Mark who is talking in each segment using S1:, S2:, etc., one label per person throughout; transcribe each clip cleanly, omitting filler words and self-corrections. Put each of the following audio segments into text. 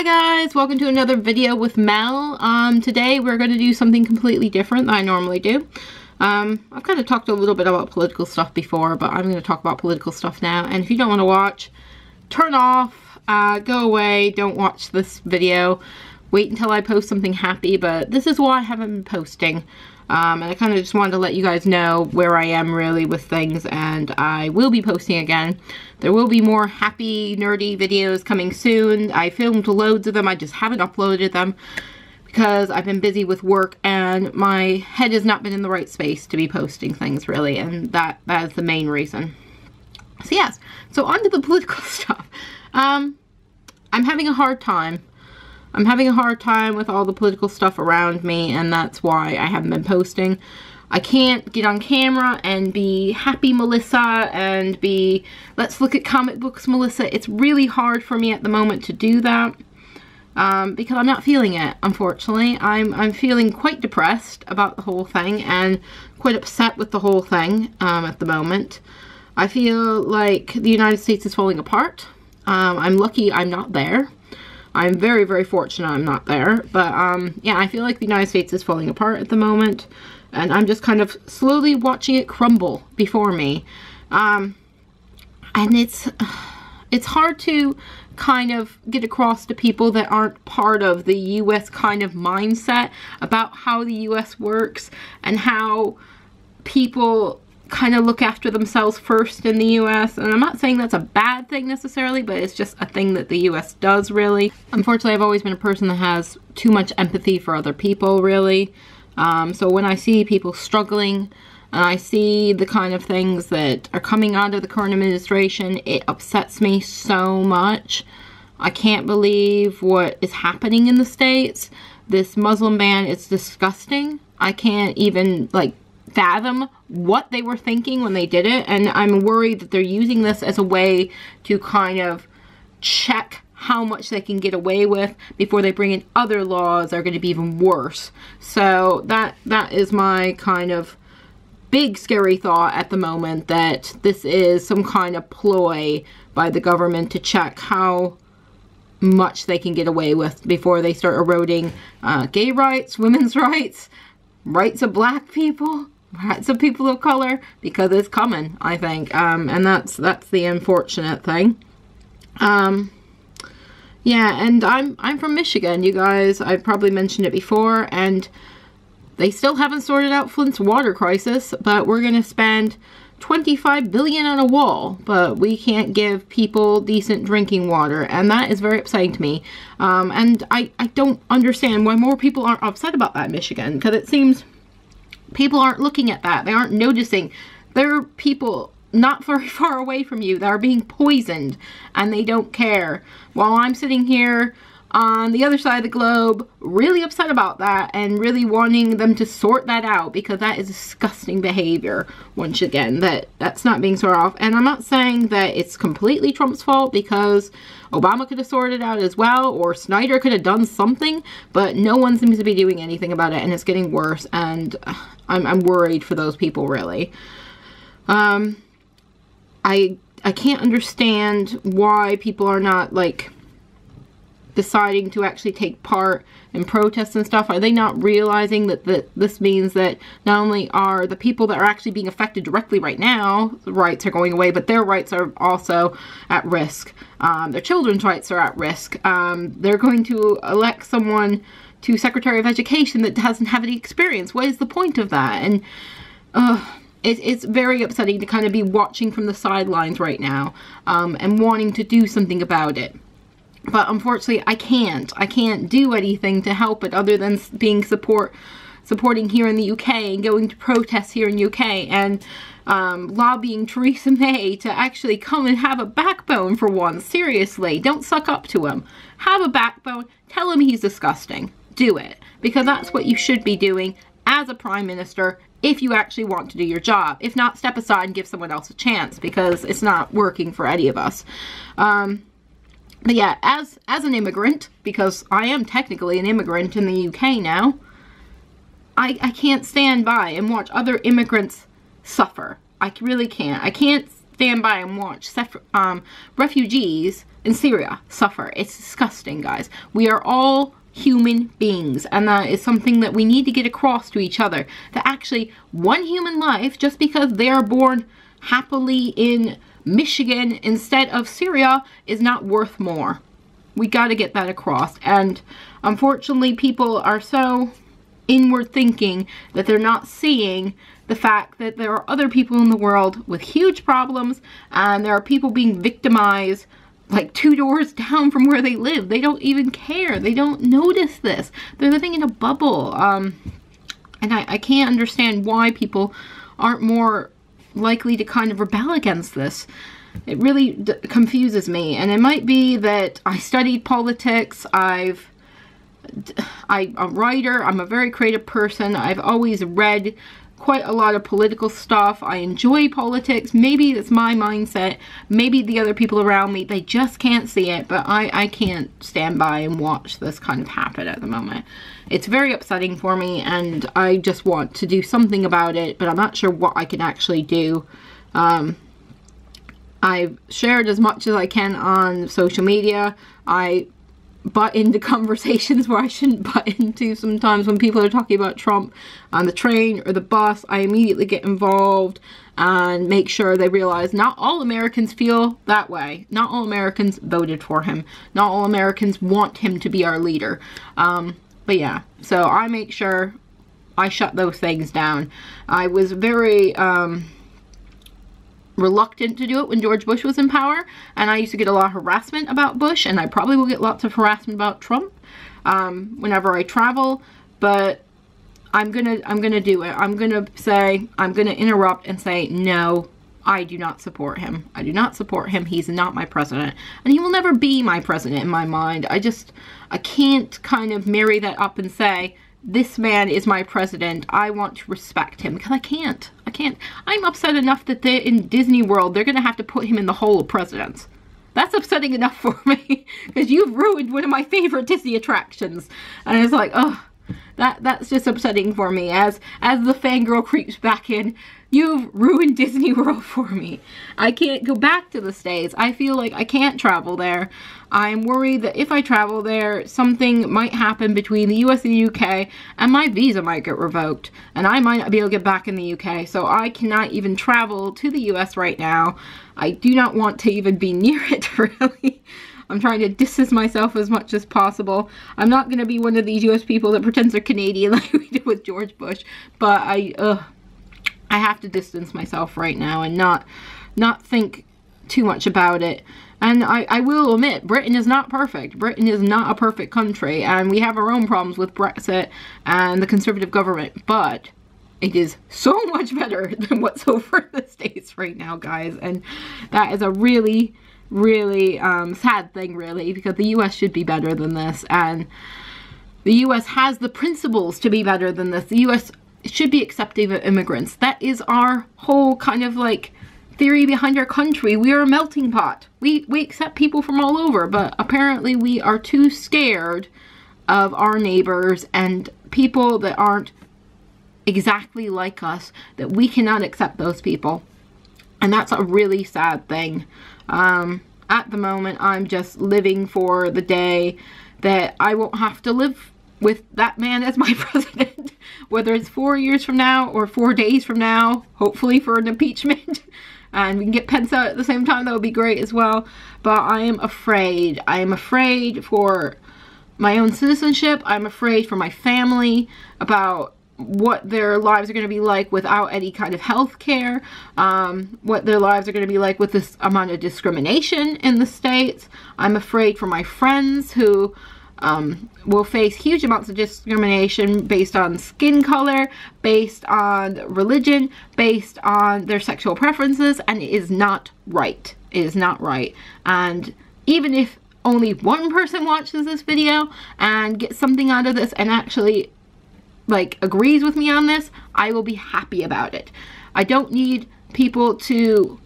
S1: Hi guys, welcome to another video with Mel. Today we're going to do something completely different than I normally do. I've kind of talked a little bit about political stuff before, but I'm going to talk about political stuff now. And if you don't want to watch, turn off, go away, don't watch this video. Wait until I post something happy, but this is why I haven't been posting. And I kind of just wanted to let you guys know where I am really with things, and I will be posting again. There will be more happy, nerdy videos coming soon. I filmed loads of them, I just haven't uploaded them because I've been busy with work and my head has not been in the right space to be posting things really, and that is the main reason. So yes, so on to the political stuff. I'm having a hard time. I'm having a hard time with all the political stuff around me, and that's why I haven't been posting. I can't get on camera and be happy Melissa and be let's look at comic books Melissa. It's really hard for me at the moment to do that because I'm not feeling it, unfortunately. I'm feeling quite depressed about the whole thing and quite upset with the whole thing at the moment. I feel like the United States is falling apart. I'm lucky I'm not there. I'm very, very fortunate I'm not there, but yeah, I feel like the United States is falling apart at the moment, and I'm just kind of slowly watching it crumble before me, and it's hard to kind of get across to people that aren't part of the U.S. kind of mindset about how the U.S. works and how people kind of look after themselves first in the U.S. And I'm not saying that's a bad thing necessarily, but it's just a thing that the U.S. does really. Unfortunately, I've always been a person that has too much empathy for other people really. So when I see people struggling and I see the kind of things that are coming out of the current administration, it upsets me so much. I can't believe what is happening in the States. This Muslim ban is disgusting. I can't even like fathom what they were thinking when they did it, and I'm worried that they're using this as a way to kind of check how much they can get away with before they bring in other laws that are going to be even worse. So that is my kind of big scary thought at the moment, that this is some kind of ploy by the government to check how much they can get away with before they start eroding gay rights, women's rights, rights of black people, rights of people of color, because it's coming, I think, and that's the unfortunate thing. Yeah, and I'm from Michigan, you guys. I've probably mentioned it before, and they still haven't sorted out Flint's water crisis, but we're gonna spend $25 billion on a wall, but we can't give people decent drinking water, and that is very upsetting to me. And I don't understand why more people aren't upset about that in Michigan, because it seems people aren't looking at that. They aren't noticing. There are people not very far away from you that are being poisoned, and they don't care. While I'm sitting here on the other side of the globe, really upset about that and really wanting them to sort that out, because that is disgusting behavior, once again, that's not being sorted off. And I'm not saying that it's completely Trump's fault, because Obama could have sorted it out as well, or Snyder could have done something, but no one seems to be doing anything about it, and it's getting worse, and I'm worried for those people, really. I can't understand why people are not, like, deciding to actually take part in protests and stuff. Are they not realizing that this means that not only are the people that are actually being affected directly right now, the rights are going away, but their rights are also at risk. Their children's rights are at risk. They're going to elect someone to Secretary of Education that doesn't have any experience. What is the point of that? And it's very upsetting to kind of be watching from the sidelines right now, and wanting to do something about it. But unfortunately, I can't do anything to help it other than being supporting here in the UK and going to protests here in UK and lobbying Theresa May to actually come and have a backbone for once. Seriously, don't suck up to him. Have a backbone. Tell him he's disgusting. Do it. Because that's what you should be doing as a Prime Minister if you actually want to do your job. If not, step aside and give someone else a chance, because it's not working for any of us. But yeah, as an immigrant, because I am technically an immigrant in the UK now, I can't stand by and watch other immigrants suffer. I really can't. I can't stand by and watch refugees in Syria suffer. It's disgusting, guys. We are all human beings, and that is something that we need to get across to each other. That actually, one human life, just because they are born happily in Michigan instead of Syria, is not worth more. We got to get that across. And unfortunately, people are so inward thinking that they're not seeing the fact that there are other people in the world with huge problems, and there are people being victimized like 2 doors down from where they live. They don't even care. They don't notice this. They're living in a bubble. And I can't understand why people aren't more likely to kind of rebel against this. It really confuses me. And it might be that I studied politics. I'm a writer. I'm a very creative person. I've always read quite a lot of political stuff. I enjoy politics. Maybe it's my mindset. Maybe the other people around me, they just can't see it, but I can't stand by and watch this kind of happen at the moment. It's very upsetting for me, and I just want to do something about it, but I'm not sure what I can actually do. I've shared as much as I can on social media. I butt into conversations where I shouldn't butt into sometimes. When people are talking about Trump on the train or the bus, I immediately get involved and make sure they realize not all Americans feel that way. Not all Americans voted for him. Not all Americans want him to be our leader. But yeah, so I make sure I shut those things down. I was very reluctant to do it when George Bush was in power, and I used to get a lot of harassment about Bush, and I probably will get lots of harassment about Trump whenever I travel. But I'm gonna do it. I'm gonna interrupt and say, no, I do not support him. I do not support him. He's not my president, and he will never be my president in my mind. I can't kind of marry that up and say, this man is my president. I want to respect him, because I can't. I'm upset enough that they're in Disney World. They're going to have to put him in the hole of presidents. That's upsetting enough for me, because you've ruined one of my favorite Disney attractions. And it's like, oh, that's just upsetting for me. As the fangirl creeps back in, you've ruined Disney World for me. I can't go back to the States. I feel like I can't travel there. I'm worried that if I travel there, something might happen between the US and the UK, and my visa might get revoked, and I might not be able to get back in the UK, so I cannot even travel to the US right now. I do not want to even be near it, really. I'm trying to distance myself as much as possible. I'm not going to be one of these US people that pretends they're Canadian like we did with George Bush, but I have to distance myself right now and not think too much about it. And I will admit, Britain is not perfect. Britain is not a perfect country, and we have our own problems with Brexit and the Conservative government, but it is so much better than what's over in the States right now, guys. And that is a really, really sad thing, really, because the US should be better than this, and the US has the principles to be better than this. The US should be accepting of immigrants. That is our whole kind of like theory behind our country. We are a melting pot. We accept people from all over, but apparently we are too scared of our neighbors and people that aren't exactly like us, that we cannot accept those people. And that's a really sad thing. At the moment, I'm just living for the day that I won't have to live with that man as my president, whether it's 4 years from now or 4 days from now, hopefully for an impeachment. And we can get Pence out at the same time. That would be great as well. But I am afraid. I am afraid for my own citizenship. I'm afraid for my family about what their lives are going to be like without any kind of health care. What their lives are going to be like with this amount of discrimination in the States. I'm afraid for my friends who will face huge amounts of discrimination based on skin color, based on religion, based on their sexual preferences, and it is not right. It is not right. And even if only one person watches this video and gets something out of this and actually like agrees with me on this, I will be happy about it. I don't need people to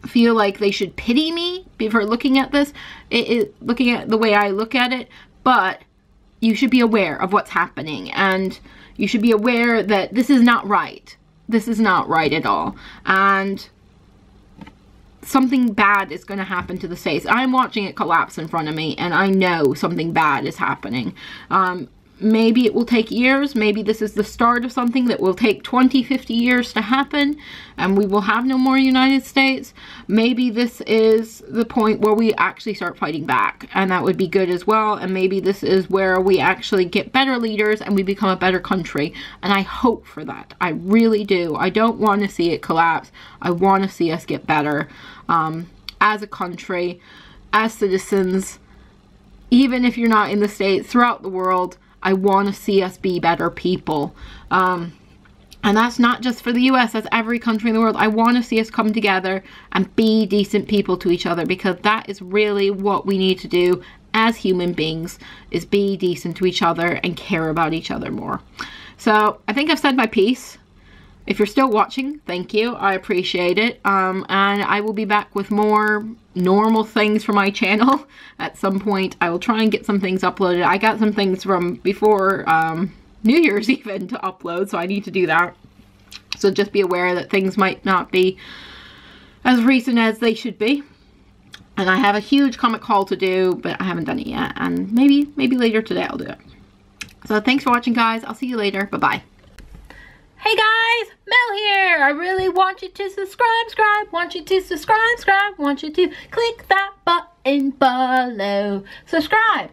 S1: feel like they should pity me for looking at this, looking at the way I look at it, but you should be aware of what's happening, and you should be aware that this is not right. This is not right at all. And something bad is going to happen to the States. I'm watching it collapse in front of me, and I know something bad is happening. Maybe it will take years. Maybe this is the start of something that will take 20, 50 years to happen, and we will have no more United States. Maybe this is the point where we actually start fighting back, and that would be good as well. And maybe this is where we actually get better leaders and we become a better country. And I hope for that. I really do. I don't want to see it collapse. I want to see us get better as a country, as citizens. Even if you're not in the States, throughout the world, I want to see us be better people. And that's not just for the US, that's every country in the world. I want to see us come together and be decent people to each other, because that is really what we need to do as human beings, is be decent to each other and care about each other more. So I think I've said my piece. If you're still watching, thank you. I appreciate it. And I will be back with more normal things for my channel at some point. I will try and get some things uploaded. I got some things from before New Year's even to upload, so I need to do that. So just be aware that things might not be as recent as they should be. And I have a huge comic haul to do, but I haven't done it yet. And maybe later today I'll do it. So thanks for watching, guys. I'll see you later. Bye-bye. Hey guys, Mel here. I really want you to subscribe, want you to subscribe, want you to click that button below. Subscribe.